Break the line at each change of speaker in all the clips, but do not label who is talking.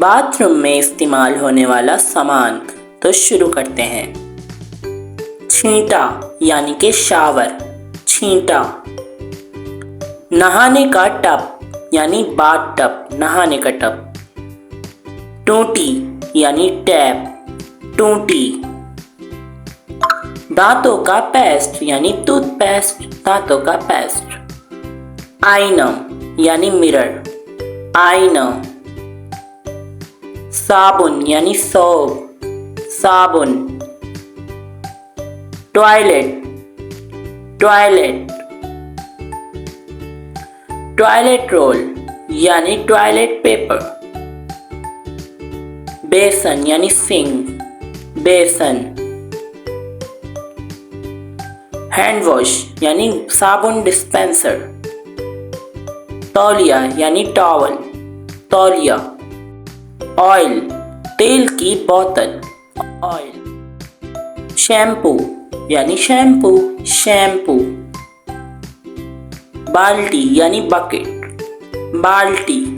Bathroom में इस्तेमाल होने वाला सामान। तो शुरू करते हैं। छींटा यानी कि शावर, छींटा। नहाने का टब यानी बाथ टब, नहाने का टब। टूटी यानी टैप, टूटी। दांतों का पेस्ट यानी टूथपेस्ट, दांतों का पेस्ट। आईना यानी मिरर, आईना। साबुन यानी सोप, साबुन। Toilet, toilet. टॉयलेट रोल यानी टॉयलेट पेपर। बेसन यानी सिंक, बेसन। हैंड वॉश यानी साबुन डिस्पेंसर। तौलिया यानी टॉवल, तौलिया। ऑयल, तेल की बोतल, ऑयल। शैम्पू यानी शैम्पू, शैम्पू। बाल्टी यानी बकेट, बाल्टी।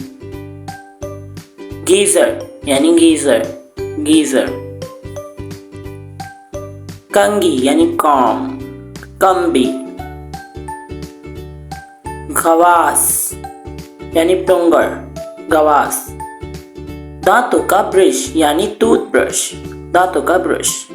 गीजर यानी गीजर, गीजर। कंघी यानी कॉम, कंबी। गवास यानी टोंगर, गवास। दांतों का ब्रश यानी टूथब्रश, दांतों का ब्रश।